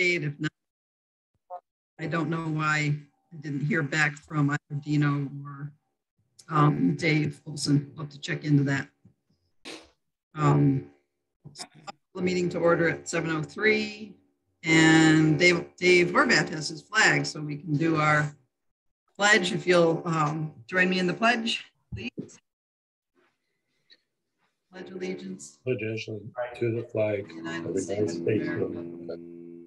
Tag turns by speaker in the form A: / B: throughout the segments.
A: If not, I don't know why I didn't hear back from either Dino or Dave Olson. I'll have to check into that. The meeting to order at 7:03, and Dave Horvath has his flag, so we can do our pledge. If you'll join me in the pledge, please. Pledge allegiance.
B: Pledge allegiance to the flag of the United States of America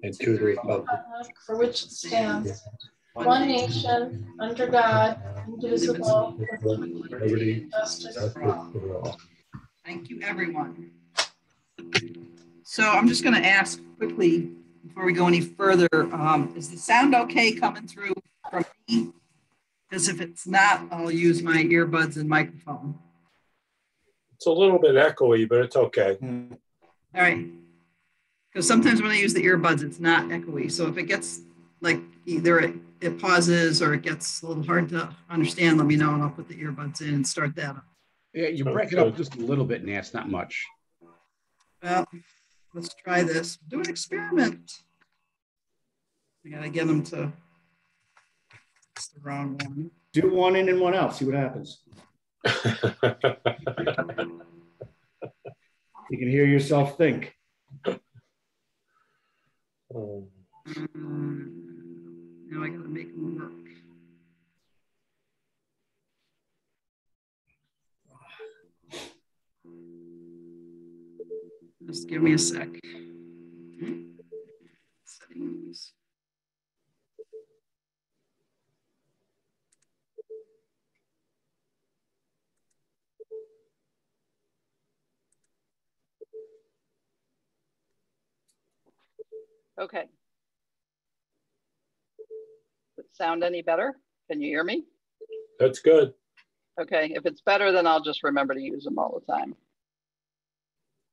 B: and to the republic
C: for which it stands, one nation, under God, indivisible, with liberty and justice for all.
A: Thank you, everyone. So I'm just going to ask quickly before we go any further, is the sound okay coming through from me? Because if it's not, I'll use my earbuds and microphone.
B: It's a little bit echoey, but it's okay.
A: All right. Because sometimes when I use the earbuds, it's not echoey. So if it gets like either it pauses or it gets a little hard to understand, let me know and I'll put the earbuds in and start that up.
D: Yeah, you break it up just a little bit, Nance, not much.
A: Well, let's try this. Do an experiment. I gotta get them to. It's the wrong one.
D: Do one in and one out. See what happens. You can hear yourself think.
A: Now I gotta make them work. Just give me a sec. Settings.
E: Okay. Does it sound any better? Can you hear me?
B: That's good.
E: Okay, if it's better, then I'll just remember to use them all the time.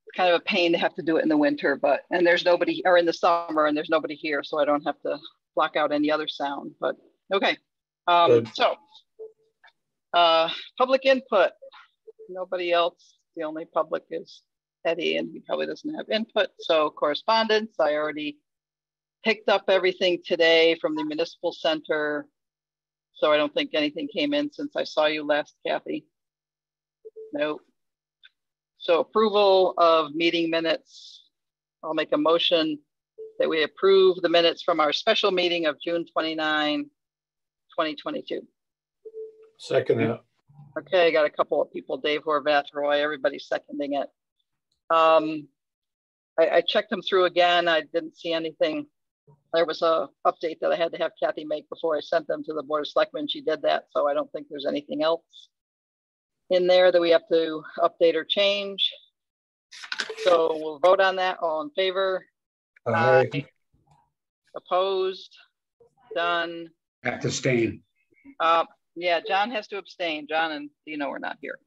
E: It's kind of a pain to have to do it in the winter, and there's nobody, or in the summer, and there's nobody here, so I don't have to block out any other sound, but okay. So, public input. Nobody else. The only public is Eddie, and he probably doesn't have input. So correspondence, I already picked up everything today from the municipal center. So I don't think anything came in since I saw you last, Kathy. Nope. So approval of meeting minutes. I'll make a motion that we approve the minutes from our special meeting of June 29, 2022.
B: Second that.
E: Okay, I got a couple of people, Dave Horvath, Roy, everybody's seconding it. I checked them through again. I didn't see anything. There was a update that I had to have Kathy make before I sent them to the Board of Selectmen. She did that, so I don't think there's anything else in there that we have to update or change. So we'll vote on that. All in favor?
B: Aye.
E: Opposed? Done.
D: Have to abstain.
E: Yeah, John has to abstain. John and Dino are not here.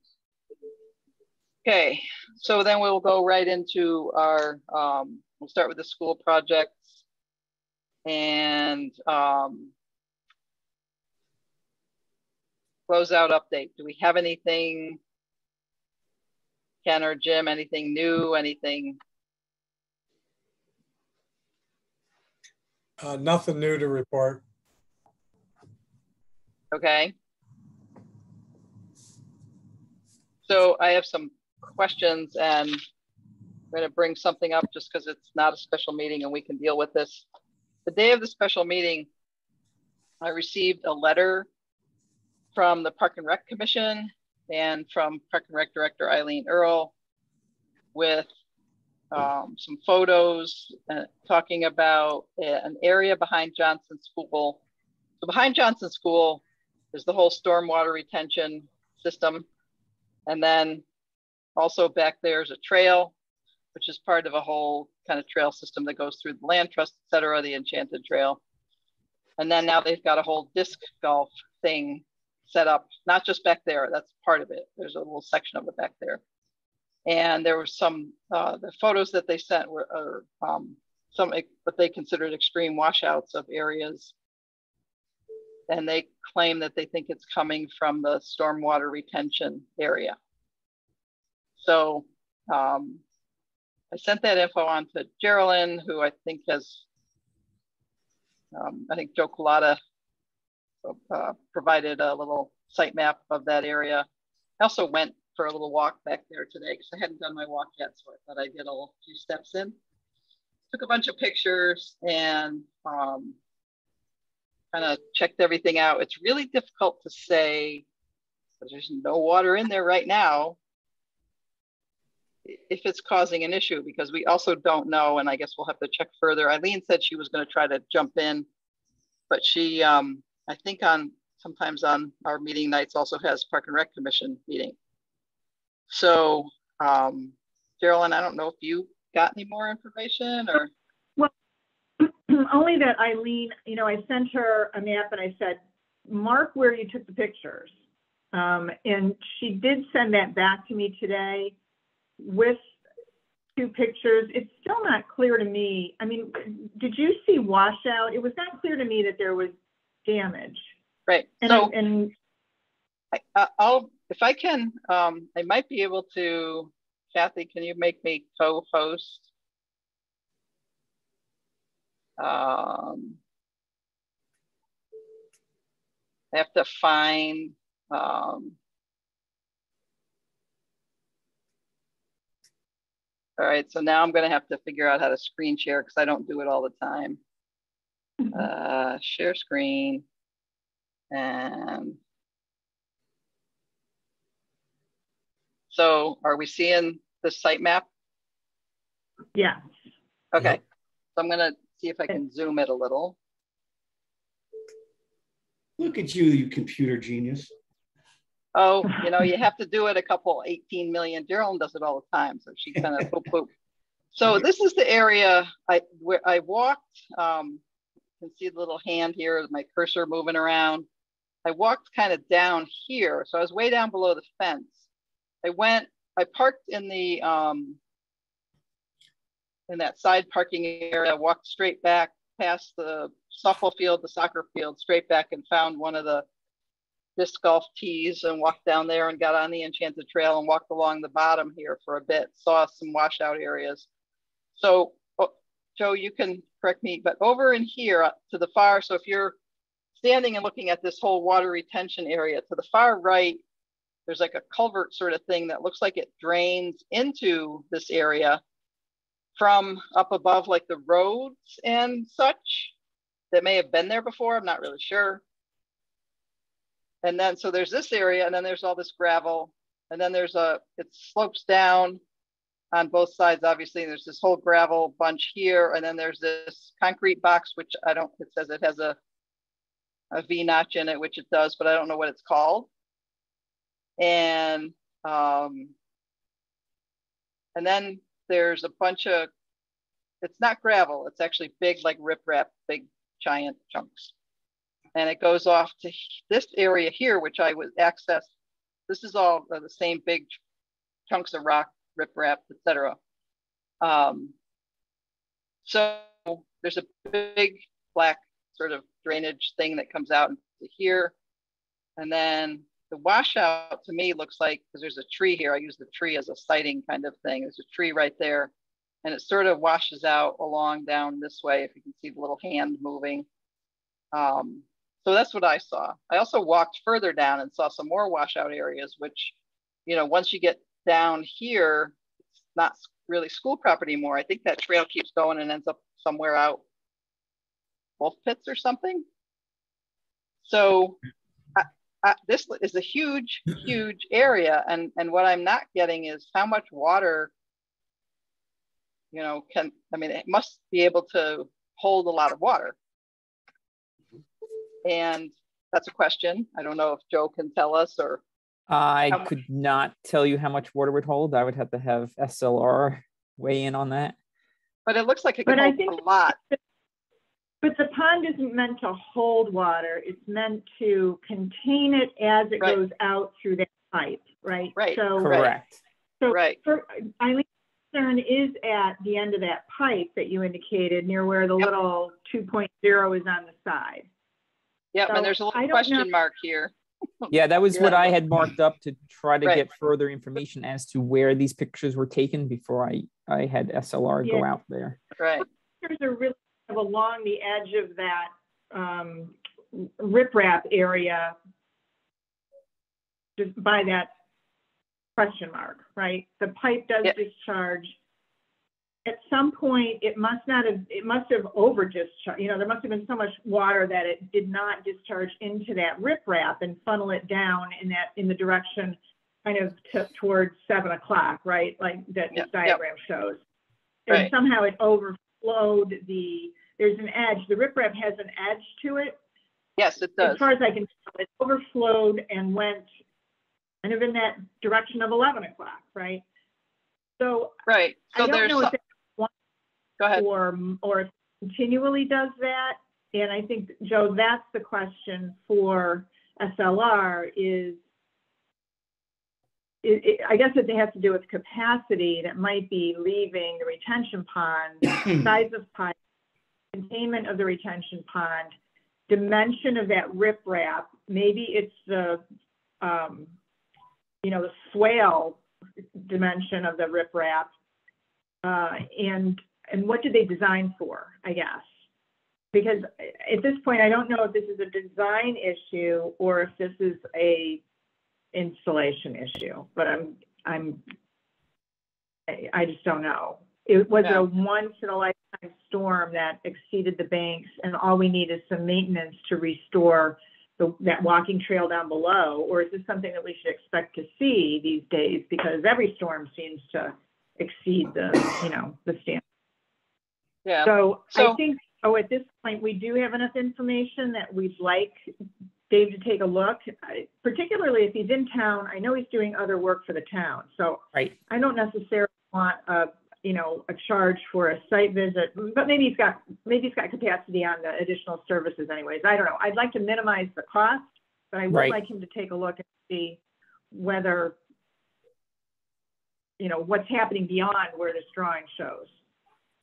E: Okay, so then we'll go right into our, we'll start with the school projects and closeout update. Do we have anything, Ken or Jim, anything new, anything?
F: Nothing new to report.
E: Okay. So I have some questions and I'm going to bring something up just because it's not a special meeting and we can deal with this. The day of the special meeting, I received a letter from the Park and Rec Commission and from Park and Rec Director Eileen Earle with some photos talking about an area behind Johnson School. So behind Johnson School is the whole stormwater retention system. And then also back there is a trail, which is part of a whole kind of trail system that goes through the land trust, et cetera, the Enchanted Trail. And then now they've got a whole disc golf thing set up, not just back there, that's part of it. There's a little section of it back there. And there was some, the photos that they sent were some what they considered extreme washouts of areas. And they claim that they think it's coming from the stormwater retention area. So I sent that info on to Geraldine, who I think has I think Joe Culata provided a little site map of that area. I also went for a little walk back there today because I hadn't done my walk yet, so I thought I'd get a few steps in. Took a bunch of pictures and kind of checked everything out. It's really difficult to say, because there's no water in there right now, if it's causing an issue, because we also don't know, and I guess we'll have to check further. Eileen said she was going to try to jump in, but she, I think sometimes on our meeting nights also has Park and Rec Commission meeting. So, Geraldine, I don't know if you got any more information or?
F: Well, only that Eileen, you know, I sent her a map and I said, mark where you took the pictures. And she did send that back to me today with 2 pictures. It's still not clear to me. I mean, did you see washout? It was not clear to me that there was damage.
E: Right.
F: And
E: so I'll, if I can, I might be able to, Kathy, can you make me co-host? I have to find, all right, so now I'm going to have to figure out how to screen share because I don't do it all the time. Share screen. And so are we seeing the site map?
F: Yeah.
E: Okay.
B: Yep.
E: So I'm going to see if I can zoom it a little.
D: Look at you, you computer genius.
E: Oh, you know, you have to do it a couple 18 million. Geraldine does it all the time. So she kind of boop, boop. So this is the area where I walked. You can see the little hand here, my cursor moving around. I walked kind of down here. So I was way down below the fence. I parked in the, in that side parking area, walked straight back past the softball field, the soccer field, straight back and found one of the disc golf tees and walked down there and got on the Enchanted Trail and walked along the bottom here for a bit, saw some washout areas. So, Joe, you can correct me, but over in here to the far, so if you're standing and looking at this whole water retention area, to the far right, there's like a culvert sort of thing that looks like it drains into this area from up above, like the roads and such that may have been there before. I'm not really sure. And then, so there's this area and then there's all this gravel and then there's it slopes down on both sides, obviously. And there's this whole gravel bunch here. And then there's this concrete box, which it says it has a V notch in it, which it does, but I don't know what it's called. And then there's a bunch of, it's not gravel, it's actually big, like riprap, big giant chunks. And it goes off to this area here, which I would access. This is all the same big chunks of rock, riprap, etc. So there's a big black sort of drainage thing that comes out into here. And then the washout to me looks like, because there's a tree here, I use the tree as a sighting kind of thing. There's a tree right there. And it sort of washes out along down this way, if you can see the little hand moving. So that's what I saw. I also walked further down and saw some more washout areas, which, you know, once you get down here, it's not really school property anymore. I think that trail keeps going and ends up somewhere out Wolf Pits or something. So this is a huge, huge area. And what I'm not getting is how much water, you know, it must be able to hold a lot of water. And that's a question. I don't know if Joe can tell us or.
G: I could not tell you how much water would hold. I would have to have SLR weigh in on that.
E: But it looks like it could hold a lot.
F: But the pond isn't meant to hold water. It's meant to contain it as it goes out through that pipe, right?
E: Right.
F: So,
G: correct.
F: So
E: right.
F: Eileen's concern is at the end of that pipe that you indicated, near where the little 2.0 is on the side.
E: Yeah,
F: So
E: and there's a little question mark here.
G: Yeah, that was what I had marked up to try to get further information as to where these pictures were taken before I had SLR go out there.
E: Right.
F: Pictures are really along the edge of that riprap area just by that question mark, right? The pipe does discharge. At some point, it must have over discharged. You know, there must have been so much water that it did not discharge into that riprap and funnel it down in the direction kind of towards 7 o'clock, right? Like that this diagram shows. And somehow it overflowed there's an edge. The riprap has an edge to it.
E: Yes, it does.
F: As far as I can tell, it overflowed and went kind of in that direction of 11 o'clock, right? So,
E: so
F: I don't know if it's
E: go ahead.
F: or if it continually does that. And I think, Joe, that's the question for SLR is, I guess it has to do with capacity that might be leaving the retention pond, size of pipe, containment of the retention pond, dimension of that riprap. Maybe it's the, the swale dimension of the riprap, and what did they design for, I guess? Because at this point, I don't know if this is a design issue or if this is a installation issue, but I just don't know. It was a once in a lifetime storm that exceeded the banks, and all we need is some maintenance to restore that walking trail down below, or is this something that we should expect to see these days? Because every storm seems to exceed the standard.
E: Yeah.
F: So I think, at this point, we do have enough information that we'd like Dave to take a look, particularly if he's in town. I know he's doing other work for the town, so I don't necessarily want a charge for a site visit, but maybe he's got capacity on the additional services anyways. I don't know. I'd like to minimize the cost, but I would like him to take a look and see whether, what's happening beyond where this drawing shows.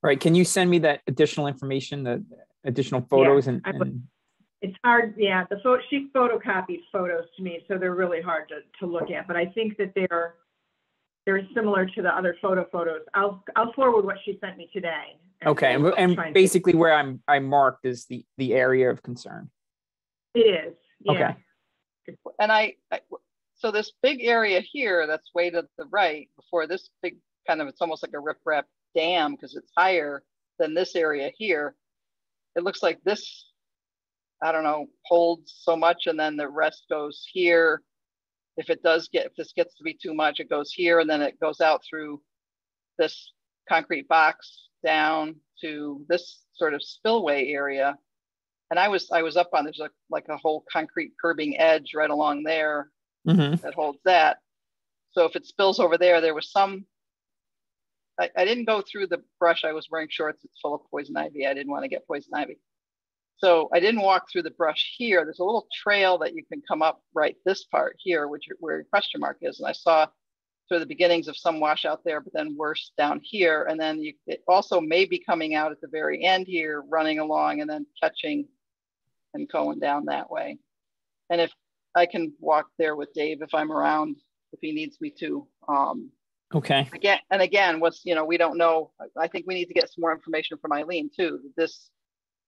G: Right. Can you send me that additional information, the additional photos?
F: Yeah, and it's hard. Yeah, she photocopied photos to me, so they're really hard to look at. But I think that they're similar to the other photos. I'll forward what she sent me today.
G: Okay, and basically where I marked is the area of concern.
F: It is. Yeah.
G: Okay.
E: And so this big area here that's way to the right before this big it's almost like a riprap dam because it's higher than this area here. It looks like this, I don't know, holds so much and then the rest goes here. If this gets to be too much, it goes here and then it goes out through this concrete box down to this sort of spillway area. And I was up on, there's like a whole concrete curbing edge right along there that holds that. So if it spills over there was some, I didn't go through the brush. I was wearing shorts. It's full of poison ivy. I didn't want to get poison ivy. So I didn't walk through the brush here. There's a little trail that you can come up right this part here, where your question mark is. And I saw sort of the beginnings of some washout there, but then worse down here. And then it also may be coming out at the very end here, running along and then catching and going down that way. And if I can walk there with Dave, if I'm around, if he needs me to.
G: Okay.
E: Again, we don't know. I think we need to get some more information from Eileen too. Is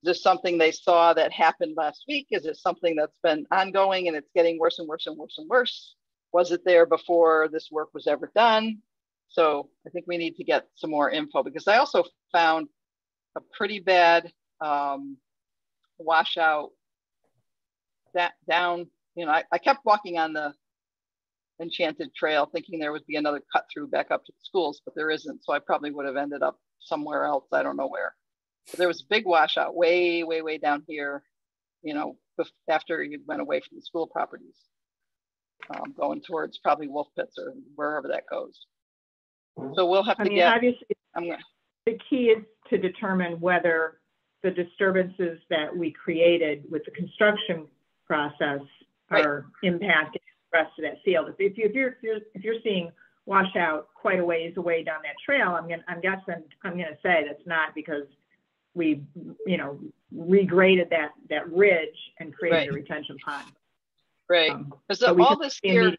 E: this something they saw that happened last week? Is it something that's been ongoing and it's getting worse and worse and worse and worse? Was it there before this work was ever done? So I think we need to get some more info because I also found a pretty bad washout down. I kept walking on the Enchanted Trail thinking there would be another cut through back up to the schools, but there isn't. So I probably would have ended up somewhere else. I don't know where. But there was a big washout way, way, way down here, after you went away from the school properties, going towards probably Wolf Pits or wherever that goes. So we'll have to
F: obviously, the key is to determine whether the disturbances that we created with the construction process are impacting the rest of that field. If you're seeing washout quite a ways away down that trail, I'm gonna say that's not because we regraded that ridge and created a retention pond.
E: Right. Because all this here,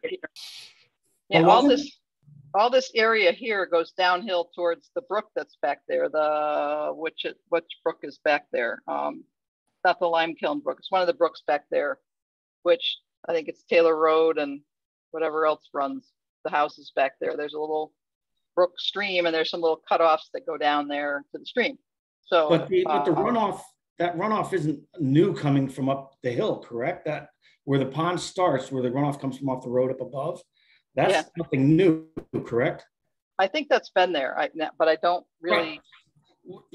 E: all this area here goes downhill towards the brook that's back there. Which brook is back there? not the Lime Kiln Brook. It's one of the brooks back there, which I think it's Taylor Road and whatever else runs the houses back there. There's a little brook stream, and there's some little cutoffs that go down there to the stream. So,
D: but the runoff, that runoff isn't new coming from up the hill, correct? That where the pond starts, where the runoff comes from off the road up above, that's nothing new, correct?
E: I think that's been there, but I don't really.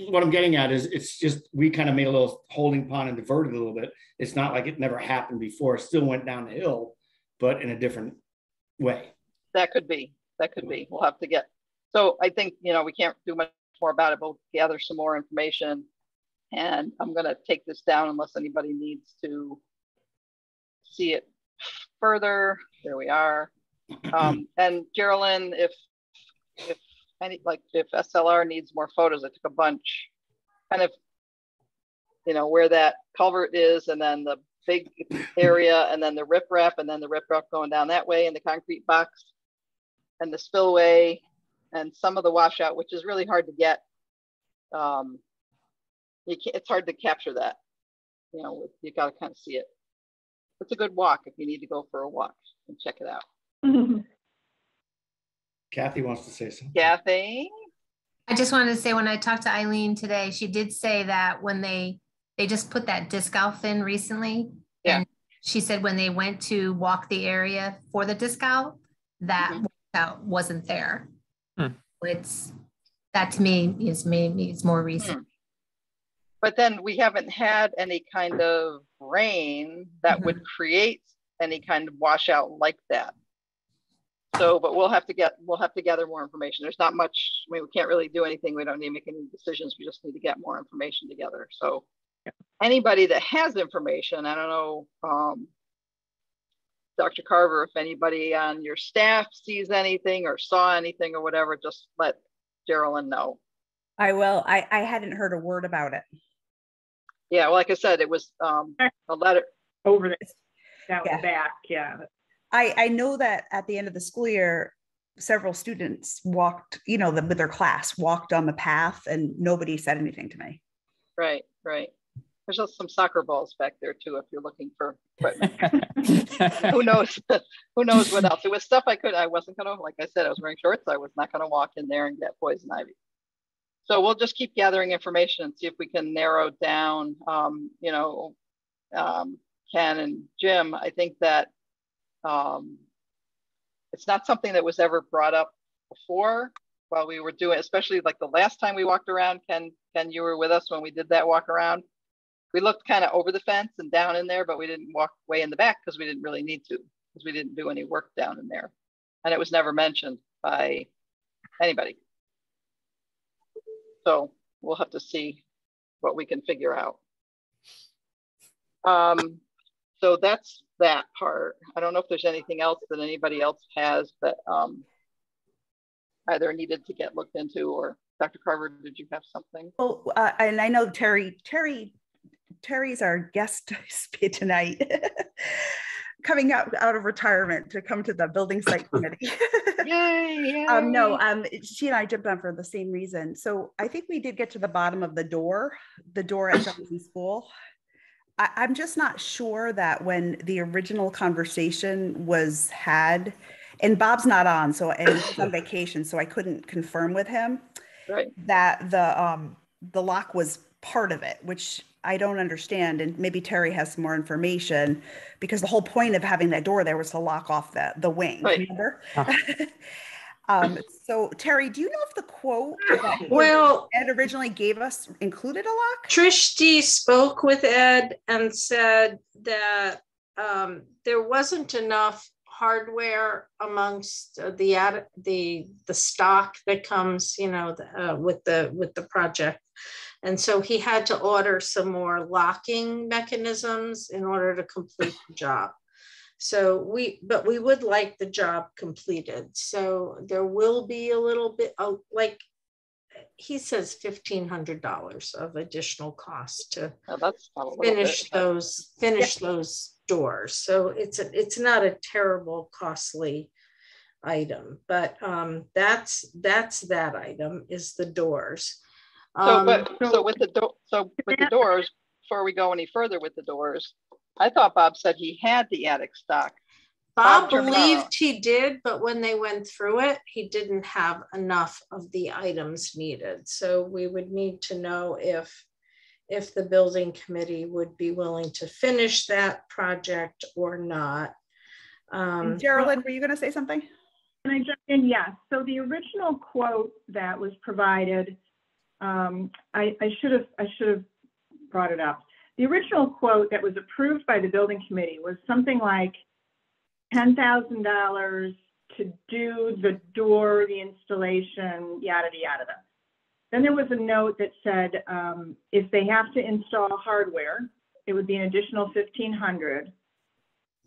D: What I'm getting at is it's just, we kind of made a little holding pond and diverted a little bit. It's not like it never happened before. It still went down the hill, but in a different way.
E: That could be. We'll have to get. So I think, we can't do much more about it, but we'll gather some more information. And I'm going to take this down unless anybody needs to see it further. There we are. And Geraldine, if SLR needs more photos, I took a bunch, kind of, where that culvert is, and then the big area, and then the riprap, and then the riprap going down that way, and the concrete box, and the spillway, and some of the washout, which is really hard to get. It's hard to capture that. You got to kind of see it. It's a good walk if you need to go for a walk and check it out.
D: Kathy wants to say something.
E: Kathy?
H: I just wanted to say, when I talked to Eileen today, she did say that when they just put that disc golf in recently.
E: Yeah.
H: And she said when they went to walk the area for the disc golf, that walkout wasn't there. That to me is maybe it's more recent.
E: But then we haven't had any kind of rain that would create any kind of washout like that. So, but we'll have to gather more information. There's not much. I mean, we can't really do anything. We don't need to make any decisions. We just need to get more information together. So, anybody that has information, I don't know, Dr. Carver, if anybody on your staff sees anything or saw anything or whatever, just let Geraldine know.
I: I will. I hadn't heard a word about it.
E: Yeah, well, like I said, it was a letter
F: over this down the back. Yeah.
I: I know that at the end of the school year, several students walked, with their class, walked on the path, and nobody said anything to me.
E: Right. There's just some soccer balls back there too, if you're looking for equipment. Who knows? Who knows what else? It was stuff I wasn't gonna, like I said, I was wearing shorts. I was not gonna walk in there and get poison ivy. So we'll just keep gathering information and see if we can narrow down, Ken and Jim. I think that it's not something that was ever brought up before while we were doing, especially like the last time we walked around. Ken, you were with us when we did that walk around. We looked kind of over the fence and down in there, but we didn't walk way in the back because we didn't really need to, because we didn't do any work down in there. And it was never mentioned by anybody. So we'll have to see what we can figure out. So that's that part. I don't know if there's anything else that anybody else has that either needed to get looked into, or Dr. Carver, did you have something?
I: Well, and I know Terry's our guest tonight, coming out of retirement to come to the building site committee.
E: Yay.
I: She and I jumped on for the same reason. So I think we did get to the bottom of the door at Johnson School. I'm just not sure that when the original conversation was had, and Bob's not on, and he's on vacation, so I couldn't confirm with him,
E: right,
I: that the lock was part of it, which I don't understand. And maybe Terry has some more information, because the whole point of having that door there was to lock off the wing,
E: right.
I: Remember? So Terry, do you know if the quote that Ed originally gave us included a lock?
C: Trish D spoke with Ed and said that there wasn't enough hardware amongst the stock that comes, with the project. And so he had to order some more locking mechanisms in order to complete the job. So we would like the job completed. So there will be a little bit of, like he says, $1,500 of additional cost to finish those doors. So it's not a terrible costly item, but that's that item is the doors.
E: So with the doors, before we go any further with the doors, I thought Bob said he had the attic stock.
C: Bob believed he did, but when they went through it, he didn't have enough of the items needed. So we would need to know if the building committee would be willing to finish that project or not.
I: Geraldine, were you going to say something?
F: Can I jump in? Yes. So the original quote that was provided, I should have brought it up. The original quote that was approved by the building committee was something like $10,000 to do the door, the installation, yada, yada. Then there was a note that said, if they have to install hardware, it would be an additional $1,500.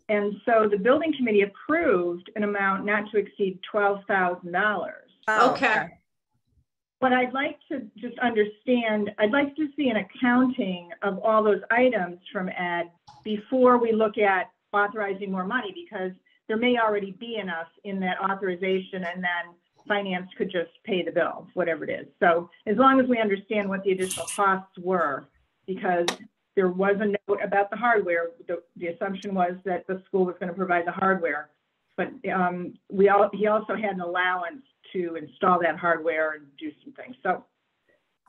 F: And so the building committee approved an amount not to exceed $12,000.
C: Okay.
F: But I'd like to just understand, I'd like to see an accounting of all those items from Ed before we look at authorizing more money, because there may already be enough in that authorization and then finance could just pay the bills, whatever it is. So as long as we understand what the additional costs were, because there was a note about the hardware, the assumption was that the school was going to provide the hardware, but he also had an allowance to install that hardware and do some things. So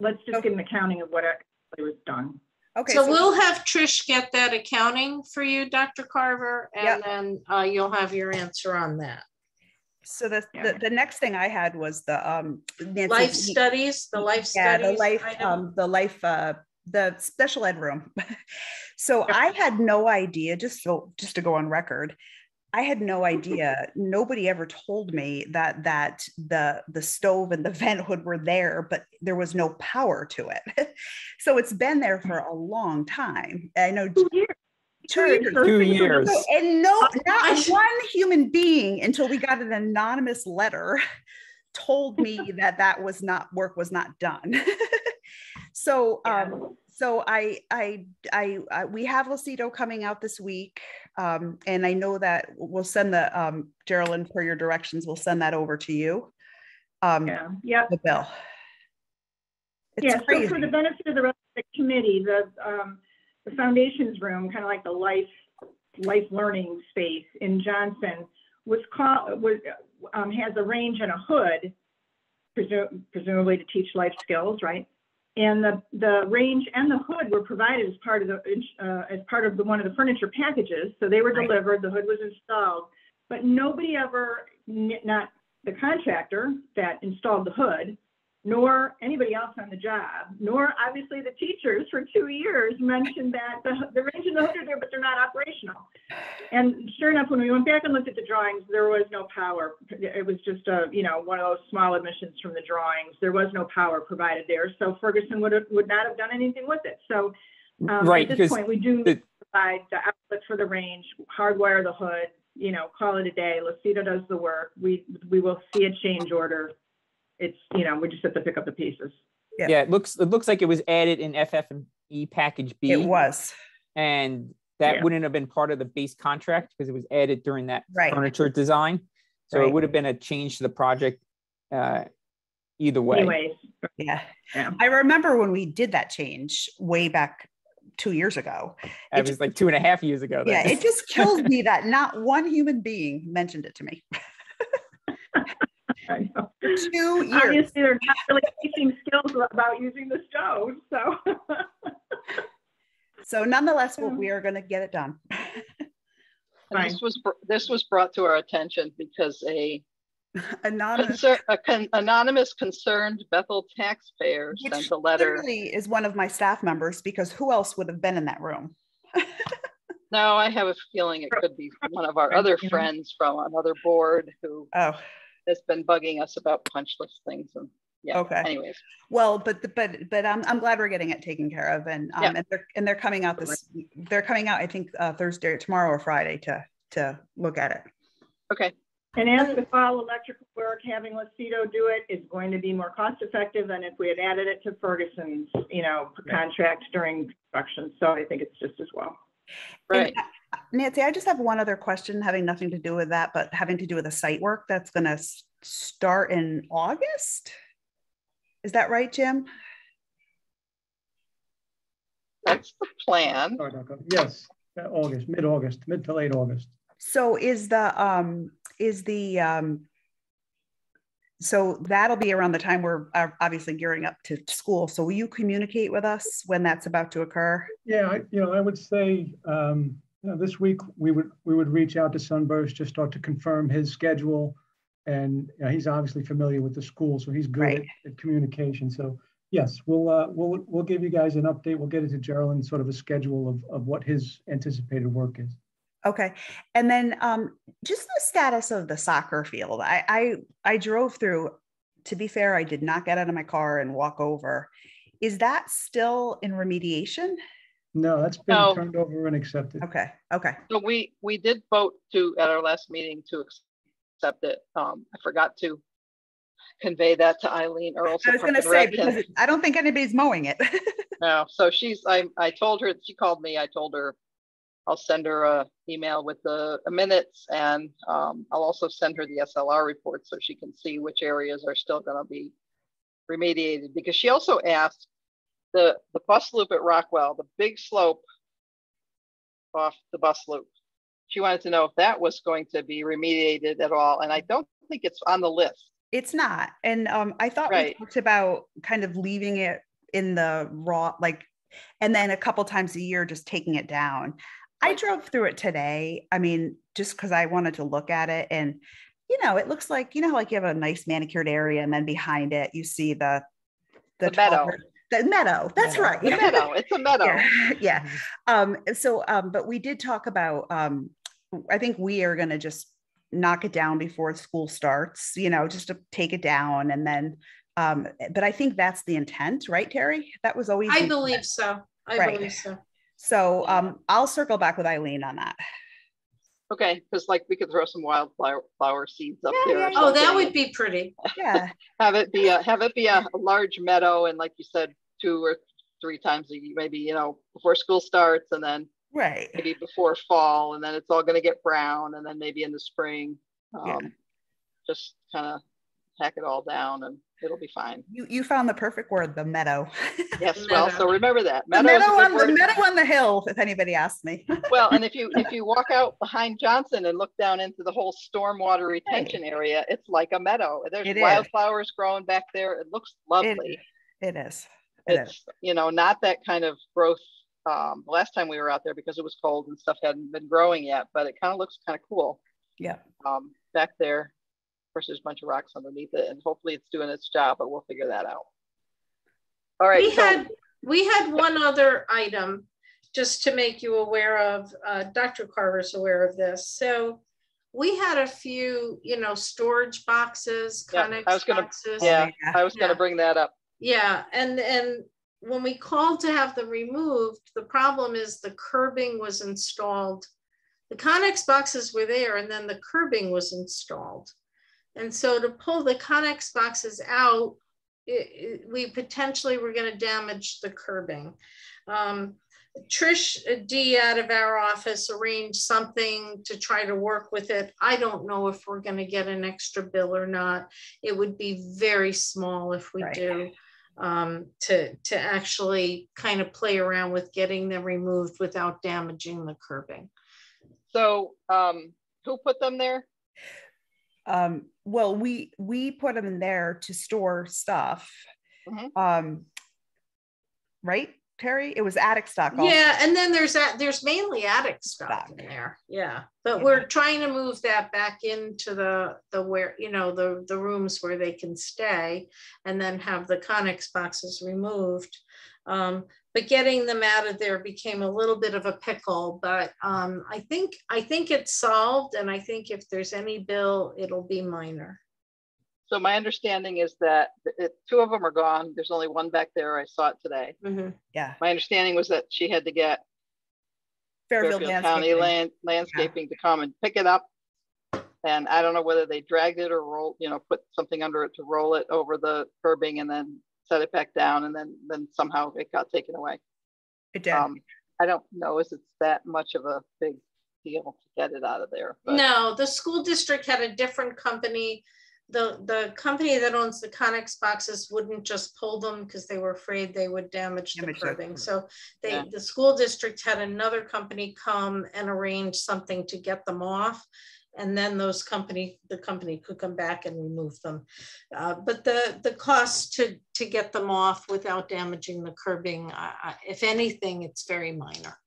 F: let's just get an accounting of what actually was done.
I: Okay,
C: so we'll have Trish get that accounting for you, Dr. Carver, and
I: yep.
C: then you'll have your answer on that.
I: So the next thing I had was the
C: life studies,
I: the special ed room. So I had no idea, just to go on record, I had no idea. Nobody ever told me that the stove and the vent hood were there, but there was no power to it. So it's been there for a long time. I know 2 years.
G: 2 years.
I: And not one human being until we got an anonymous letter told me that work was not done. So we have Lucido coming out this week, and I know that we'll send the Geraldine, for your directions, we'll send that over to you. The bill. It's crazy.
F: So for the benefit of the rest of the committee, the foundations room, kind of like the life learning space in Johnson, has a range and a hood, presumably to teach life skills, right? And the range and the hood were provided as part of one of the furniture packages. So they were delivered, the hood was installed, but nobody ever, not the contractor that installed the hood, nor anybody else on the job, nor obviously the teachers for 2 years mentioned that the range and the hood are there, but they're not operational. And sure enough, when we went back and looked at the drawings, there was no power. It was just one of those small admissions from the drawings. There was no power provided there. So Ferguson would not have done anything with it. So at this point, we do provide the outlet for the range, hardwire the hood, call it a day. Lucido does the work. We will see a change order. It's, we just have to pick up the pieces.
G: Yeah, it looks like it was added in FF&E package B.
I: It was.
G: And that wouldn't have been part of the base contract because it was added during that furniture design. So it would have been a change to the project either way.
F: Anyways.
I: Yeah. I remember when we did that change way back 2 years ago.
G: It was like 2.5 years ago.
I: Yeah, it just kills me that not one human being mentioned it to me.
F: I know.
I: 2 years.
F: Obviously, they're not really teaching skills about using the stove.
I: So nonetheless, we are going to get it done.
E: This was brought to our attention because anonymous concerned Bethel taxpayer sent a letter.
I: Literally is one of my staff members, because who else would have been in that room?
E: No, I have a feeling it could be one of our other friends from another board who has been bugging us about punch list things. And anyways.
I: Well, but I'm glad we're getting it taken care of, and they're coming out I think Thursday, tomorrow or Friday to look at it.
E: Okay.
F: And as with all electrical work, having Lucido do it is going to be more cost effective than if we had added it to Ferguson's, contract during construction. So I think it's just as well.
E: Right.
I: And, Nancy, I just have one other question having nothing to do with that, but having to do with the site work that's going to start in August. Is that right, Jim?
E: That's the plan.
J: Yes, August, mid-August, mid to late August.
I: So so that'll be around the time we're obviously gearing up to school. So will you communicate with us when that's about to occur?
J: Yeah, I would say this week we would reach out to Sunburst, just start to confirm his schedule, and he's obviously familiar with the school, so he's good at communication. So yes, we'll give you guys an update. We'll get it to Geraldine, sort of a schedule of what his anticipated work is.
I: Okay. And then just the status of the soccer field. I drove through. To be fair, I did not get out of my car and walk over. Is that still in remediation?
J: No, that's been turned over and accepted.
I: Okay. Okay.
E: So we did vote at our last meeting to accept it. I forgot to convey that to Eileen, or else
I: I was going to say, because I don't think anybody's mowing it.
E: No. So I told her, she called me, I told her I'll send her an email with the minutes, and I'll also send her the SLR report so she can see which areas are still going to be remediated, because she also asked the bus loop at Rockwell, the big slope off the bus loop. She wanted to know if that was going to be remediated at all. And I don't think it's on the list.
I: It's not. And I thought we talked about kind of leaving it in the raw, and then a couple times a year, just taking it down. I drove through it today. I mean, just because I wanted to look at it, and it looks like, like you have a nice manicured area, and then behind it you see the
E: meadow.
I: The meadow. That's right.
E: The meadow. It's a meadow.
I: Yeah. But we did talk about. I think we are going to just knock it down before school starts. Just to take it down, and then. But I think that's the intent, right, Terry? That was always.
C: I believe so. I believe so.
I: So I'll circle back with Eileen on that.
E: Okay, because we could throw some wildflower seeds up there.
I: Yeah.
C: Oh, that would be pretty.
I: Yeah.
E: have it be a large meadow, and like you said, 2 or 3 times a year, maybe before school starts, and then maybe before fall, and then it's all going to get brown, and then maybe in the spring, just kind of hack it all down, and it'll be fine.
I: You found the perfect word, the meadow.
E: Yes, well, so remember that.
I: The meadow on the hill, if anybody asks me.
E: Well, and if you walk out behind Johnson and look down into the whole stormwater retention area, it's like a meadow. There's wildflowers growing back there. It looks lovely.
I: It is.
E: It's not that kind of growth. Last time we were out there, because it was cold and stuff hadn't been growing yet, but it kind of looks kind of cool.
I: Yeah.
E: Back there. Of course, there's a bunch of rocks underneath it, and hopefully it's doing its job, but we'll figure that out. All right.
C: We had one other item just to make you aware of. Dr. Carver's aware of this. So we had a few, storage boxes, boxes.
E: I was going to bring that up.
C: Yeah, and when we called to have them removed, the problem is the curbing was installed. The Connex boxes were there, and then the curbing was installed. And so to pull the Connex boxes out, we potentially were going to damage the curbing. Trish D out of our office arranged something to try to work with it. I don't know if we're going to get an extra bill or not. It would be very small if we do, to actually kind of play around with getting them removed without damaging the curbing.
E: So who put them there?
I: Well, we put them in there to store stuff. Right, Terry? It was attic stock also.
C: Yeah, and then there's mainly attic stock in there. Yeah, but we're trying to move that back into the where the rooms where they can stay, and then have the Connex boxes removed. But getting them out of there became a little bit of a pickle, but I think it's solved, and I think if there's any bill, it'll be minor.
E: So my understanding is that 2 of them are gone. There's only one back there. I saw it today.
I: Yeah.
E: My understanding was that she had to get
I: Fairfield
E: County Landscaping to come and pick it up. And I don't know whether they dragged it or put something under it to roll it over the curbing and then set it back down, and then somehow it got taken away.
I: It did.
E: I don't know if it's that much of a big deal to get it out of there. But.
C: No, the school district had a different company the company that owns the Connex boxes wouldn't just pull them because they were afraid they would damage the curbing. So the school district had another company come and arrange something to get them off. And then the company could come back and remove them. But the cost to get them off without damaging the curbing, if anything, it's very minor.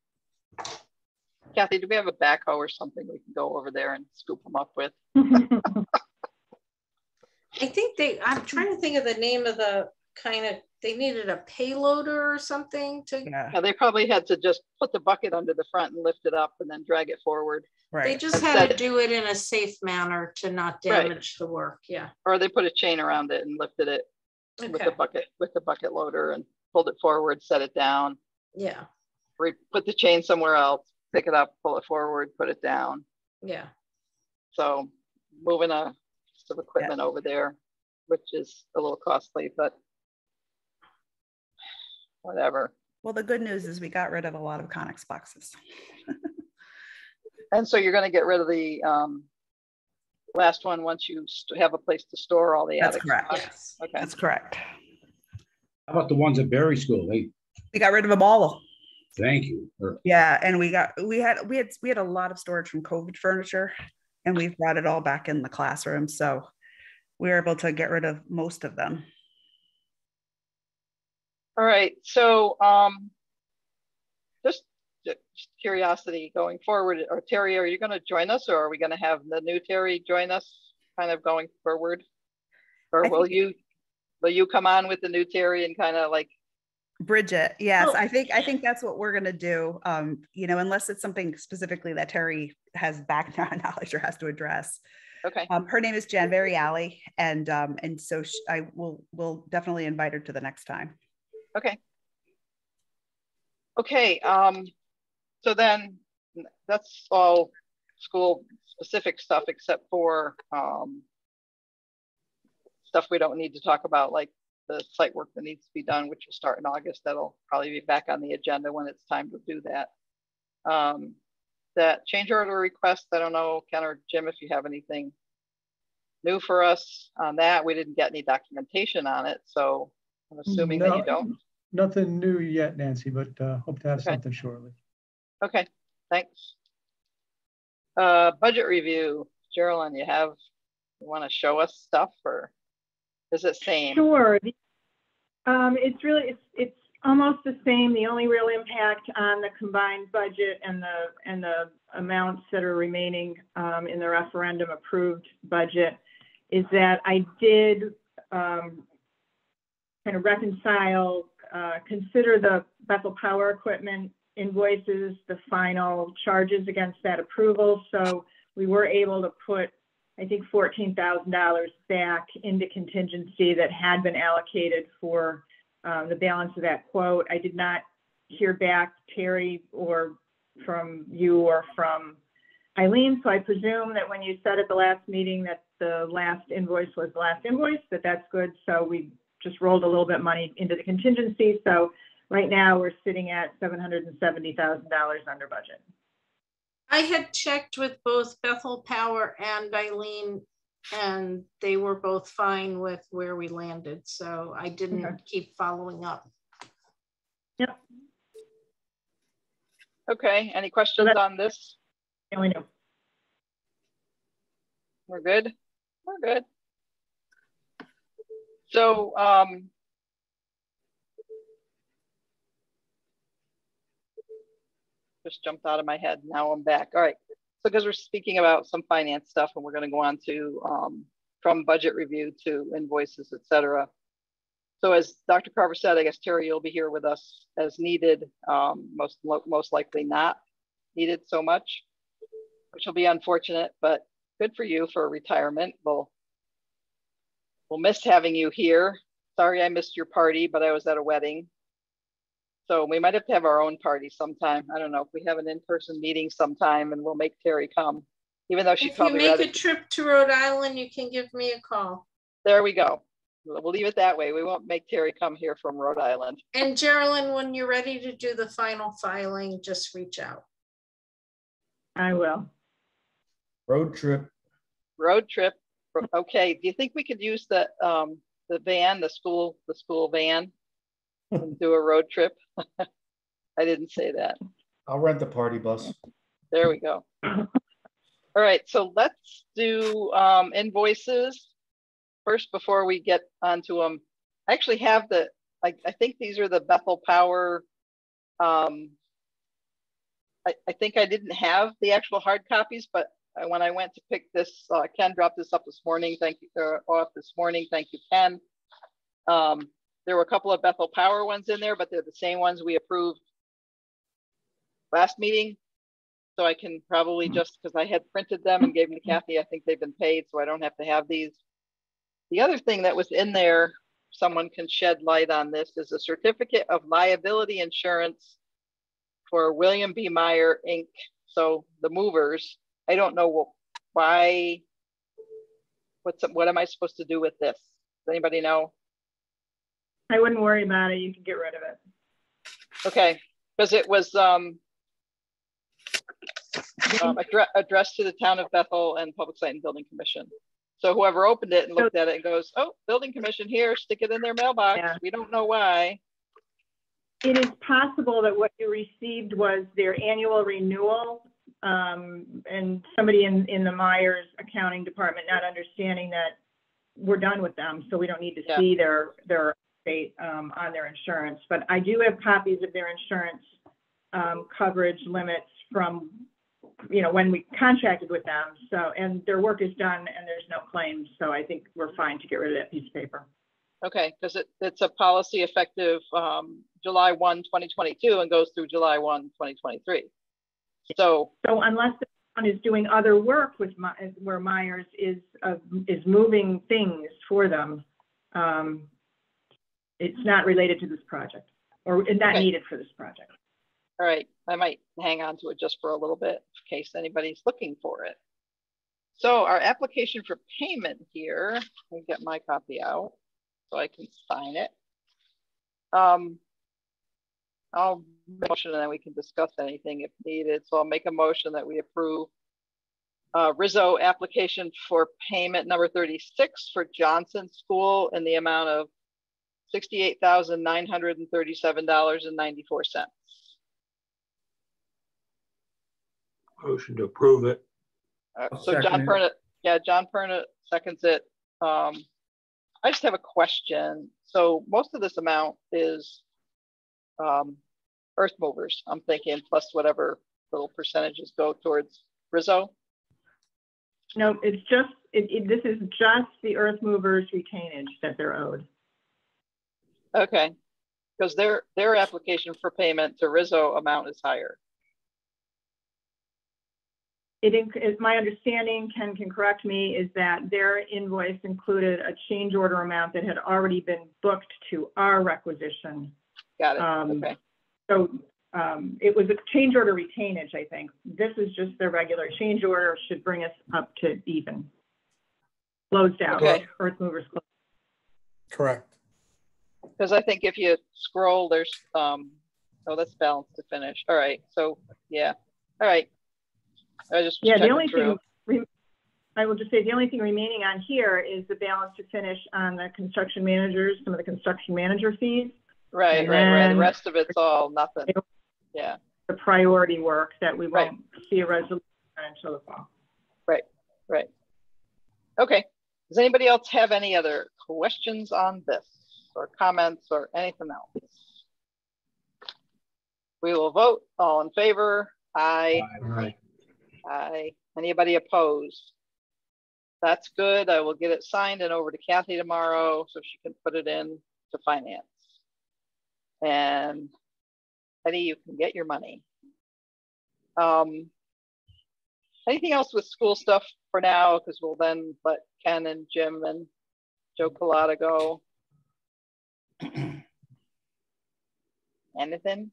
E: Kathy, do we have a backhoe or something we can go over there and scoop them up with?
C: I think I'm trying to think of the name of the they needed a payloader or something to.
E: Yeah, they probably had to just put the bucket under the front and lift it up and then drag it forward.
C: Right. They just had to do it in a safe manner to not damage the work. Yeah.
E: Or they put a chain around it and lifted it with the bucket loader and pulled it forward, set it down.
C: Yeah.
E: Put the chain somewhere else, pick it up, pull it forward, put it down.
C: Yeah.
E: So moving a piece of equipment over there, which is a little costly, but whatever.
I: Well, the good news is we got rid of a lot of Connex boxes.
E: And so you're going to get rid of the last one once you have a place to store all the.
I: That's correct.
C: Yes.
E: Okay.
I: That's correct.
B: How about the ones at Berry School?
I: We got rid of them all.
B: Thank you.
I: Yeah, and we had a lot of storage from COVID furniture, and we've brought it all back in the classroom. So we were able to get rid of most of them.
E: All right. So just curiosity going forward, or Terry, are you going to join us, or are we going to have the new Terry join us kind of going forward? Or will you come on with the new Terry and kind of like
I: Bridget? Yes, I think that's what we're going to do. Unless it's something specifically that Terry has background knowledge or has to address.
E: Okay.
I: Her name is Jan Alley, and so we'll definitely invite her to the next time.
E: Okay. Okay. So then that's all school specific stuff, except for stuff we don't need to talk about, like the site work that needs to be done, which will start in August. That'll probably be back on the agenda when it's time to do that. That change order request, I don't know, Ken or Jim, if you have anything new for us on that. We didn't get any documentation on it, so I'm assuming that you don't.
J: Nothing new yet, Nancy, but hope to have something shortly.
E: Okay, thanks. Budget review, Geraldine, you want to show us stuff, or is it same?
F: Sure. It's almost the same. The only real impact on the combined budget and the amounts that are remaining in the referendum approved budget is that I did kind of reconcile, consider the Bethel Power Equipment invoices, the final charges against that approval. So we were able to put, I think, $14,000 back into contingency that had been allocated for the balance of that quote. I did not hear back, Terry, or from you or from Eileen. So I presume that when you said at the last meeting that the last invoice was the last invoice, that's good. So we just rolled a little bit of money into the contingency. So right now we're sitting at $770,000 under budget.
C: I had checked with both Bethel Power and Eileen, and they were both fine with where we landed. So I didn't keep following up.
F: Yep.
E: Okay, any questions on this?
F: Yeah, we know.
E: We're good? We're good. So, just jumped out of my head. Now I'm back. All right. So because we're speaking about some finance stuff, and we're going to go on to from budget review to invoices, et cetera. So as Dr. Carver said, I guess, Terry, you'll be here with us as needed, most likely not needed so much, which will be unfortunate, but good for you for retirement. We'll miss having you here. Sorry I missed your party, but I was at a wedding. So we might have to have our own party sometime. I don't know if we have an in-person meeting sometime, and we'll make Terry come, even though she'd probably
C: rather. If you make a trip to Rhode Island, you can give me a call.
E: There we go. We'll leave it that way. We won't make Terry come here from Rhode Island.
C: And Geraldine, when you're ready to do the final filing, just reach out.
F: I will.
D: Road trip.
E: Road trip. Okay, do you think we could use the van, the school van, and do a road trip? I didn't say that.
D: I'll rent the party bus.
E: There we go. All right, so let's do invoices first before we get onto them. I actually have I think these are the Bethel Power. I think I didn't have the actual hard copies, but when I went to pick this, Ken dropped this up this morning. Thank you, off this morning. Thank you, Ken. There were a couple of Bethel Power ones in there, but they're the same ones we approved last meeting. So I can probably just, because I had printed them and gave them to Kathy, I think they've been paid, so I don't have to have these. The other thing that was in there, someone can shed light on this, is a certificate of liability insurance for William B. Meyer, Inc. So the movers, I don't know why, what am I supposed to do with this? Does anybody know?
F: I wouldn't worry about it. You can get rid of it.
E: Okay, because it was addressed to the town of Bethel and Public Site and Building Commission. So whoever opened it and looked at it and goes, oh, Building Commission here, stick it in their mailbox. Yeah. We don't know why.
F: It is possible that what you received was their annual renewal, and somebody in the Myers accounting department not understanding that we're done with them, so we don't need to see their state on their insurance. But I do have copies of their insurance coverage limits from, you know, when we contracted with them. So, and their work is done and there's no claims. So I think we're fine to get rid of that piece of paper.
E: Okay, because it's a policy effective July 1, 2022 and goes through July 1, 2023. So
F: unless someone is doing other work with where Myers is moving things for them, it's not related to this project, or it's not needed for this project.
E: All right, I might hang on to it just for a little bit in case anybody's looking for it. So our application for payment here, let me get my copy out so I can sign it. I'll make a motion and then we can discuss anything if needed. So I'll make a motion that we approve Rizzo application for payment number 36 for Johnson School in the amount of $68,937.94.
B: Motion to approve it.
E: So John Perna, John Perna seconds it. I just have a question. So most of this amount is earth movers, I'm thinking, plus whatever little percentages go towards Rizzo.
F: No, it's just, this is just the earth movers retainage that they're owed.
E: Okay, because their application for payment to Rizzo amount is higher.
F: My understanding, Ken can correct me, is that their invoice included a change order amount that had already been booked to our requisition.
E: Got it. Okay.
F: So it was a change order retainage, I think. This is just their regular change order, should bring us up to even. Closed out.
E: Okay.
F: Earth movers closed.
K: Correct.
E: Because I think if you scroll, there's oh, that's balance to finish. All right. So yeah. All right. I just
F: the only thing I will just say, the only thing remaining on here is the balance to finish on the construction managers, some of the construction manager fees.
E: Right. The rest of it's all nothing. Yeah.
F: The priority work that we won't see a resolution until the fall.
E: Right. Okay. Does anybody else have any other questions on this or comments or anything else? We will vote. All in favor? Aye.
B: Aye.
E: Aye. Anybody opposed? That's good. I will get it signed and over to Kathy tomorrow so she can put it in to finance. And Eddie, you can get your money. Anything else with school stuff for now? Because we'll then let Ken and Jim and Joe Collada go. Anything?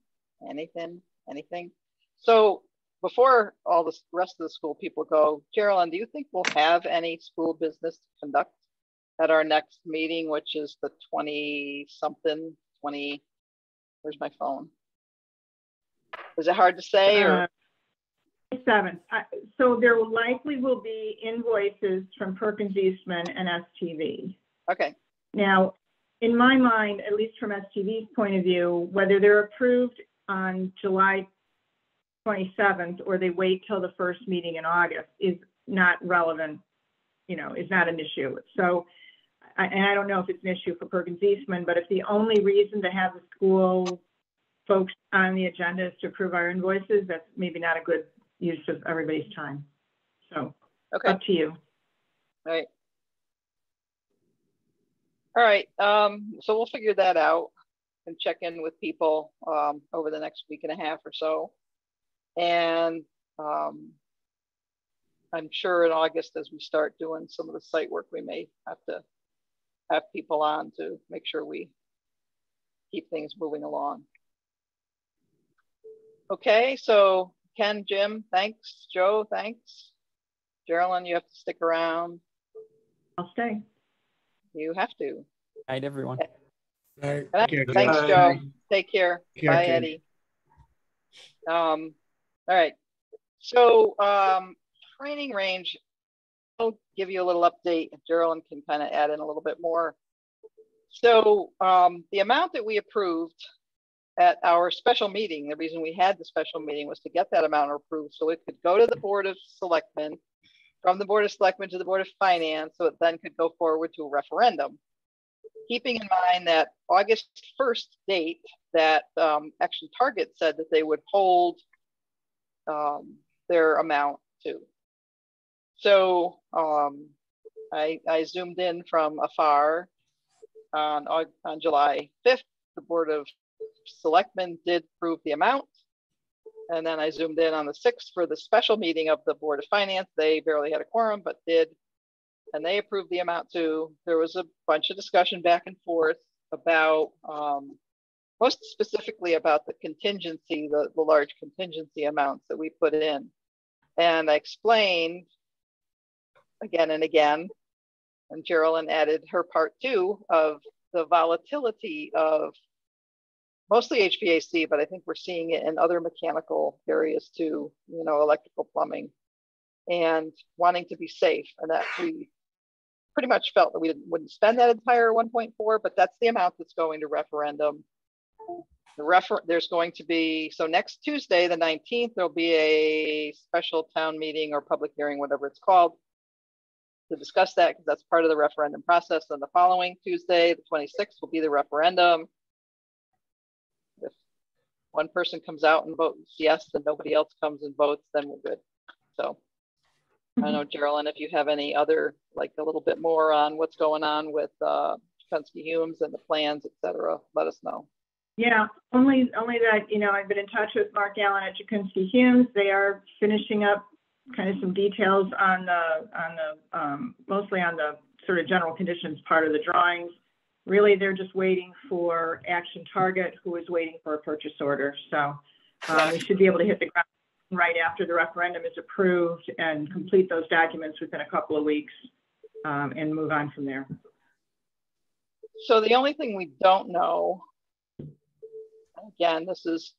E: So before all the rest of the school people go, Geraldine, do you think we'll have any school business to conduct at our next meeting, which is the 20-something, where's my phone? Is it hard to say or?
F: 7th. So there likely will be invoices from Perkins Eastman and STV.
E: Okay.
F: Now, in my mind, at least from STV's point of view, whether they're approved on July 27th or they wait till the first meeting in August is not relevant, is not an issue. So, and I don't know if it's an issue for Perkins Eastman, but if the only reason to have the school folks on the agenda is to approve our invoices, that's maybe not a good use of everybody's time. So,
E: okay.
F: Up to you.
E: All right. All right. So we'll figure that out and check in with people over the next week and a half or so. And I'm sure in August, as we start doing some of the site work, we may have to have people on to make sure we keep things moving along. Okay, so Ken, Jim, thanks. Joe, thanks. Geraldine, you have to stick around.
F: I'll stay.
E: You have to.
G: Good night, everyone.
B: Right.
E: Thanks, Joe. Take care. Bye, Eddie. All right. So training range, I'll give you a little update. Geraldine can kind of add in a little bit more. So the amount that we approved at our special meeting, the reason we had the special meeting was to get that amount approved so it could go to the Board of Selectmen, from the Board of Selectmen to the Board of Finance, so it then could go forward to a referendum. Keeping in mind that August 1st date that Action Target said that they would hold their amount to. So I zoomed in from afar on July 5th. The Board of Selectmen did approve the amount. And then I zoomed in on the 6th for the special meeting of the Board of Finance. They barely had a quorum, but did. And they approved the amount too. There was a bunch of discussion back and forth about, most specifically about the contingency, the large contingency amounts that we put in. And I explained again and again, and Geraldine added her part too, of the volatility of mostly HVAC, but I think we're seeing it in other mechanical areas too, electrical, plumbing, and wanting to be safe. And that we pretty much felt that we wouldn't spend that entire 1.4, but that's the amount that's going to referendum. There's going to be, so next Tuesday, the 19th, there'll be a special town meeting or public hearing, whatever it's called, to discuss that, because that's part of the referendum process. And the following Tuesday, the 26th, will be the referendum. If one person comes out and votes yes, and nobody else comes and votes, then we're good. So I don't know, Geraldine, if you have any other, like a little bit more on what's going on with Penske Humes and the plans, et cetera, let us know.
F: Yeah, only that, I've been in touch with Mark Allen at Jakinski Humes. They are finishing up kind of some details on the mostly on the sort of general conditions part of the drawings. Really, they're just waiting for Action Target, who is waiting for a purchase order. So we should be able to hit the ground right after the referendum is approved and complete those documents within a couple of weeks and move on from there.
E: So the only thing we don't know, again, this is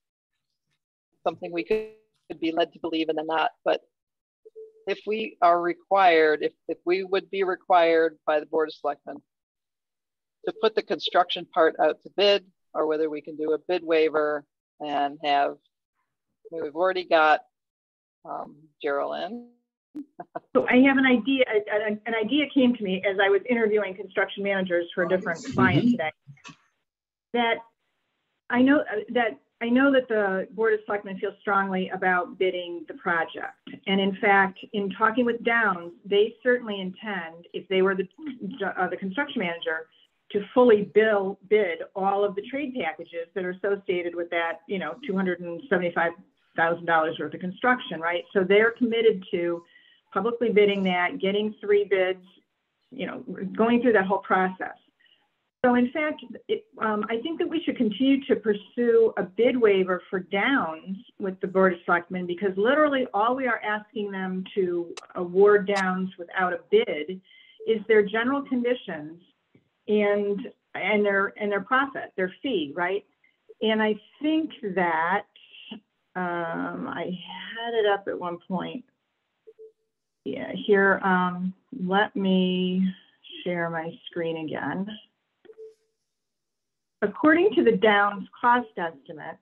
E: something we could be led to believe in or not, but if we are required, if we would be required by the Board of Selectmen to put the construction part out to bid, or whether we can do a bid waiver and have, we've already got Geraldine.
F: So I have an idea. An idea came to me as I was interviewing construction managers for a different client today. That I know that the Board of Selectmen feels strongly about bidding the project. And in fact, in talking with Downs, they certainly intend, if they were the construction manager, to fully bid all of the trade packages that are associated with that, $275,000 worth of construction, right? So they're committed to publicly bidding that, getting 3 bids, going through that whole process. So in fact, I think that we should continue to pursue a bid waiver for Downs with the Board of Selectmen, because literally all we are asking them to award Downs without a bid is their general conditions and their profit, their fee, right? And I think that I had it up at one point. Yeah, here, let me share my screen again. According to the Downs cost estimate,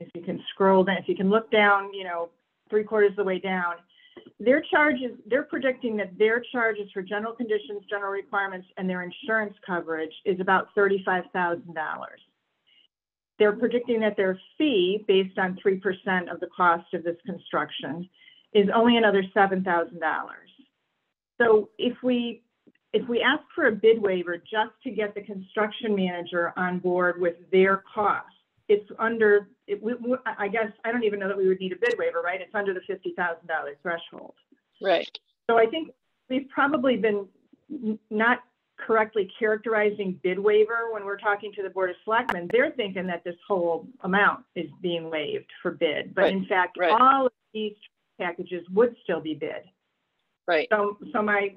F: if you can scroll down, if you can look down, you know, 3/4 of the way down, their charges, they're predicting that their charges for general conditions, general requirements, and their insurance coverage is about $35,000. They're predicting that their fee, based on 3% of the cost of this construction, is only another $7,000. So if we ask for a bid waiver just to get the construction manager on board with their cost, it's under, I guess, I don't even know that we would need a bid waiver, right? It's under the $50,000 threshold.
E: Right.
F: So I think we've probably been not correctly characterizing bid waiver when we're talking to the Board of Selectmen. They're thinking that this whole amount is being waived for bid, but in fact, all of these packages would still be bid.
E: Right.
F: So my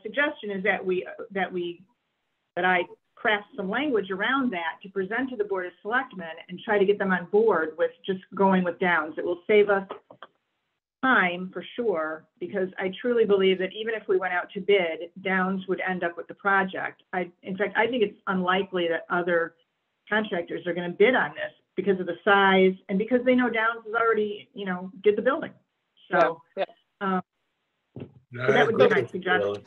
F: suggestion is that I craft some language around that to present to the Board of Selectmen and try to get them on board with just going with Downs. It will save us time for sure, because I truly believe that even if we went out to bid, Downs would end up with the project. In fact, I think it's unlikely that other contractors are going to bid on this because of the size and because they know Downs has already, you know, did the building. So, so that would be my suggestion.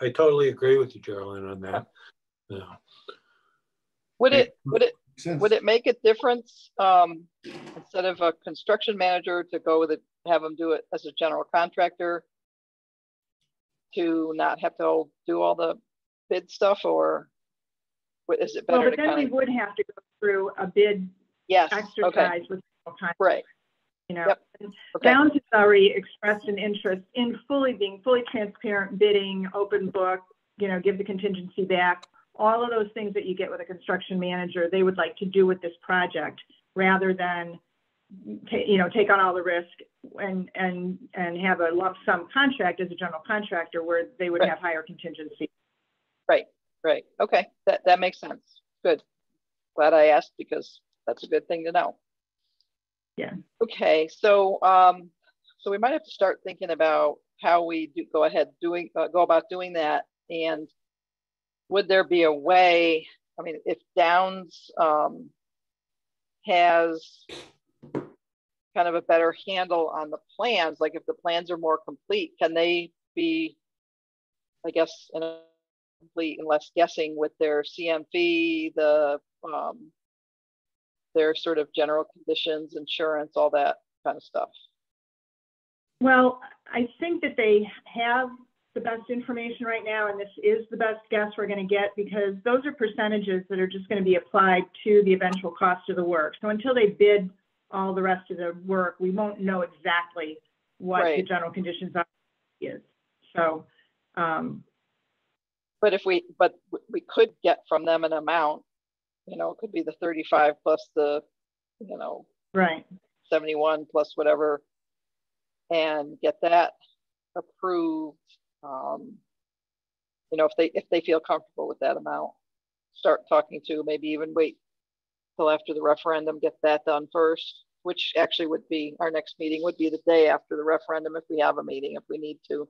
B: I totally agree with you, Geraldine, on that. Yeah.
E: Would it make a difference instead of a construction manager to go with it, have them do it as a general contractor, to not have to do all the bid stuff, or is it better?
F: Well, but then we would have to go through a bid exercise with contractors.
E: Right.
F: You know, Downs has already expressed an interest in being fully transparent, bidding, open book, you know, give the contingency back. All of those things that you get with a construction manager, they would like to do with this project rather than, take on all the risk and have a lump sum contract as a general contractor where they would have higher contingency.
E: Right. Okay, that makes sense. Good. Glad I asked, because that's a good thing to know.
F: Yeah.
E: Okay, so so we might have to start thinking about how we go about doing that. And would there be a way, I mean, if Downs has kind of a better handle on the plans, like if the plans are more complete, can they be, I guess, complete and less guessing with their CM fee, their sort of general conditions, insurance, all that kind of stuff?
F: Well, I think that they have the best information right now, and this is the best guess we're going to get, because those are percentages that are just going to be applied to the eventual cost of the work. So until they bid all the rest of the work, we won't know exactly what the general conditions is. So, but we could get from them an amount. You know, it could be the 35 plus the, 71 plus whatever, and get that approved. If they feel comfortable with that amount, start talking to, maybe even wait till after the referendum, get that done first, which actually would be, our next meeting would be the day after the referendum, if we have a meeting, if we need to.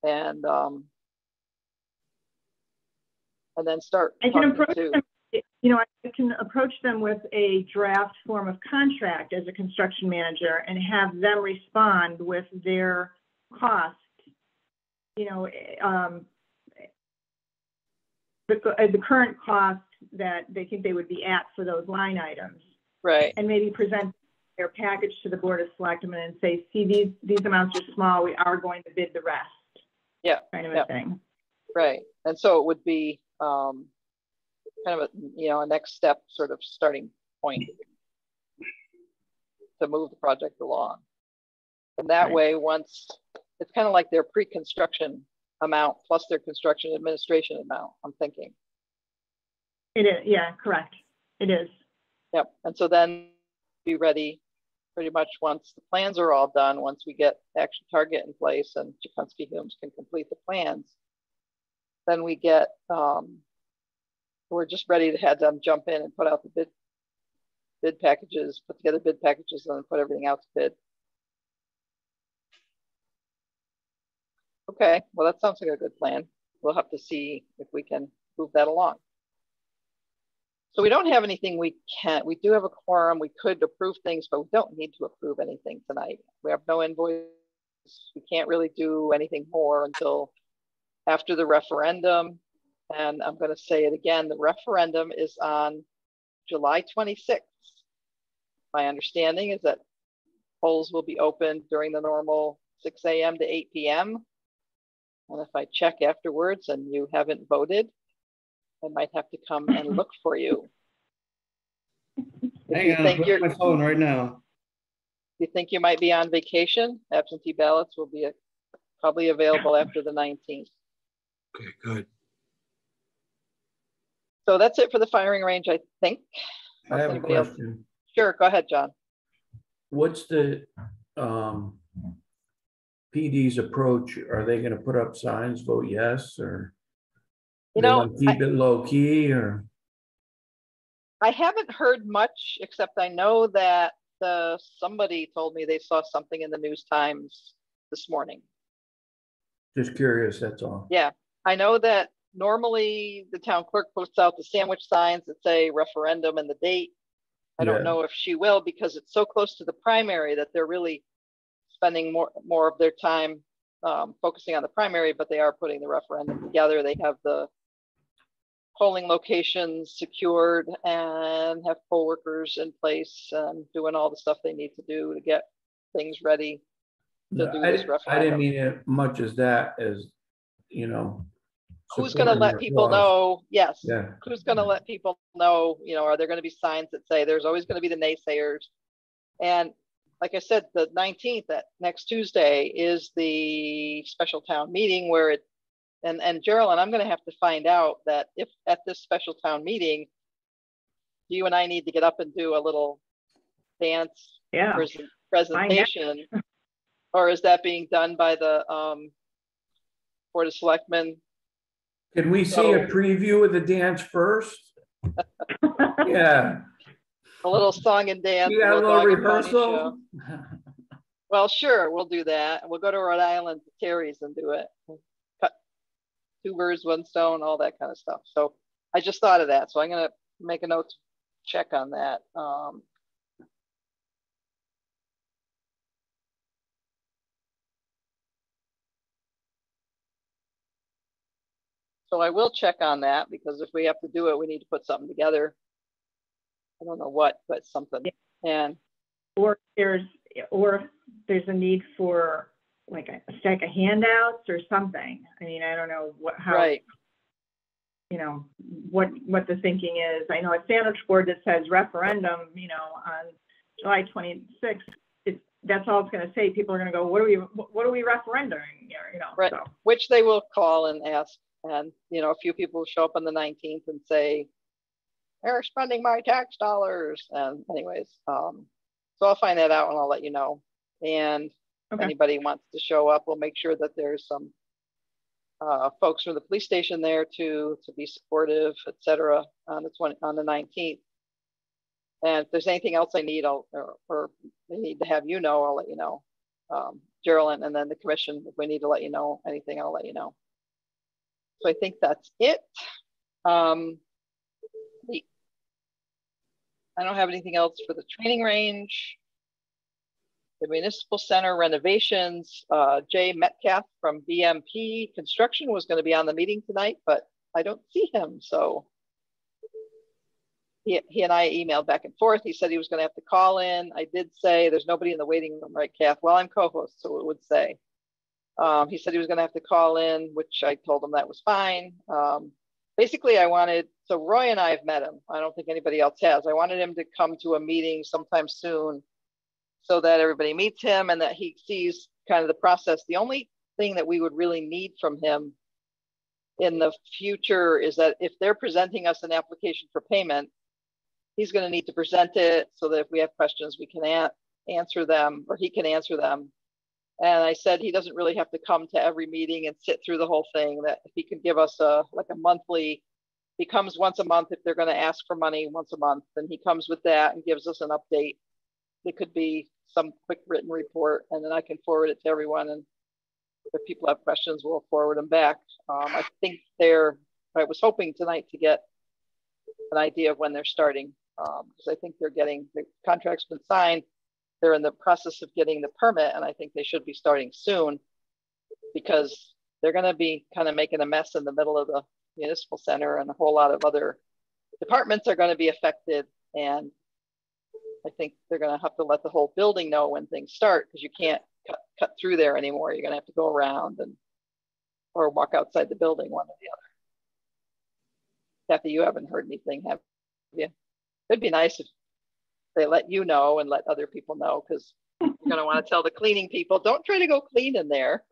F: And then start. I can approach them, I can approach them with a draft form of contract as a construction manager and have them respond with their cost. The current cost that they think they would be at for those line items.
E: Right.
F: And maybe present their package to the Board of Selectmen and say, see, these amounts are small, we are going to bid the rest. Yeah. Kind of a thing.
E: Right. And so it would be kind of a next step sort of starting point to move the project along. And that way, once it's kind of like their pre-construction amount plus their construction administration amount, I'm thinking.
F: It is, yeah, correct. It is.
E: Yep. And so then be ready pretty much once the plans are all done, once we get action target in place and Chikunski Humes can complete the plans, then we get, we're just ready to have them jump in and put out the bid packages, put together bid packages, and then put everything out to bid. Okay, well, that sounds like a good plan. We'll have to see if we can move that along. So we don't have anything we do have a quorum. We could approve things, but we don't need to approve anything tonight. We have no invoice. We can't really do anything more until after the referendum. And I'm going to say it again, the referendum is on July 26th. My understanding is that polls will be open during the normal 6 a.m. to 8 p.m. And if I check afterwards and you haven't voted, I might have to come and look for you.
D: Hang on, I'm on my phone right now.
E: You think you might be on vacation? Absentee ballots will be probably available after the 19th.
B: Okay, good.
E: So that's it for the firing range, I think.
K: I have a question.
E: Else? Sure, go ahead, John.
K: What's the PD's approach? Are they going to put up signs, vote yes, or keep it low key? Or
E: I haven't heard much, except I know that somebody told me they saw something in the News Times this morning.
K: Just curious, that's all.
E: Yeah, I know that normally the town clerk puts out the sandwich signs that say referendum and the date. I don't know if she will, because it's so close to the primary that they're really spending more of their time focusing on the primary, but they are putting the referendum together. They have the polling locations secured and have poll workers in place and doing all the stuff they need to do to get things ready to do this referendum.
K: I didn't mean it much as that, as, you know,
E: who's going to let people know? Yes.
K: Yeah.
E: Who's going to let people know? You know, are there going to be signs that say there's always going to be the naysayers? And like I said, the 19th, that next Tuesday, is the special town meeting where it. And Geraldine, I'm going to have to find out that if at this special town meeting, you and I need to get up and do a little dance presentation, or is that being done by the Board of Selectmen?
K: Can we see a preview of the dance first? Yeah.
E: A little song and dance.
K: Yeah, a little rehearsal.
E: Well, sure, we'll do that. We'll go to Rhode Island to Terry's and do it. Cut 2 birds, 1 stone, all that kind of stuff. So I just thought of that. So I'm going to make a note to check on that. So I will check on that, because if we have to do it, we need to put something together. I don't know what, but something. And
F: or there's a need for like a stack of handouts or something. I mean, I don't know how you know, what the thinking is. I know a sandwich board that says referendum, you know, on July 26th, that's all it's going to say. People are going to go, what are we referenduming? You know,
E: right. So. Which they will call and ask. And, you know, a few people will show up on the 19th and say, they're spending my tax dollars. And anyways, so I'll find that out and I'll let you know. And if anybody wants to show up, we'll make sure that there's some folks from the police station there to be supportive, etc. on the 19th. And if there's anything else I need, or they need to have you know, I'll let you know. Geraldine, and then the commission, if we need to let you know anything, I'll let you know. So I think that's it. I don't have anything else for the training range. The municipal center renovations, Jay Metcalf from BMP Construction was going to be on the meeting tonight, but I don't see him. So he and I emailed back and forth. He said he was going to have to call in. I did say there's nobody in the waiting room, right, Kath? Well, I'm co-host, so it would say. He said he was going to have to call in, which I told him that was fine. Basically, so Roy and I have met him. I don't think anybody else has. I wanted him to come to a meeting sometime soon so that everybody meets him and that he sees kind of the process. The only thing that we would really need from him in the future is that if they're presenting us an application for payment, he's going to need to present it so that if we have questions, we can answer them, or he can answer them. And I said he doesn't really have to come to every meeting and sit through the whole thing, that if he could give us like a monthly he comes once a month. If they're going to ask for money once a month, then he comes with that and gives us an update. It could be some quick written report, and then I can forward it to everyone. And if people have questions, we'll forward them back. I think I was hoping tonight to get an idea of when they're starting, because I think the contract's been signed. They're in the process of getting the permit, and I think they should be starting soon, because they're going to be kind of making a mess in the middle of the municipal center, and a whole lot of other departments are going to be affected. And I think they're going to have to let the whole building know when things start, because you can't cut through there anymore. You're going to have to go around or walk outside the building, one or the other. Kathy, you haven't heard anything, have you? It'd be nice if they let you know and let other people know, because you're going to want to tell the cleaning people, don't try to go clean in there.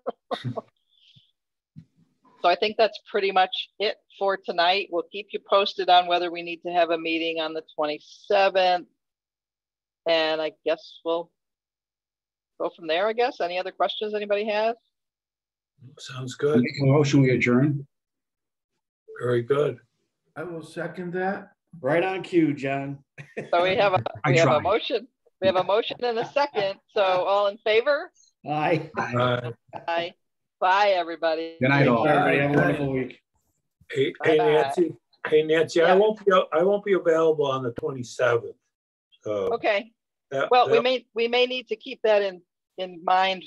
E: So I think that's pretty much it for tonight. We'll keep you posted on whether we need to have a meeting on the 27th. And I guess we'll go from there, I guess. Any other questions anybody has?
K: Sounds good.
L: Make a motion, we adjourn.
K: Very good. I will second that.
D: Right on cue, John.
E: So we have a motion. We have a motion and a second. So all in favor?
D: Aye.
E: Aye. Bye, everybody.
L: Good night, all.
D: Everybody have a wonderful week.
K: Hey, Nancy. Hey, Nancy. Yeah. I won't be available on the 27th. So
E: okay.
K: we
E: may need to keep that in mind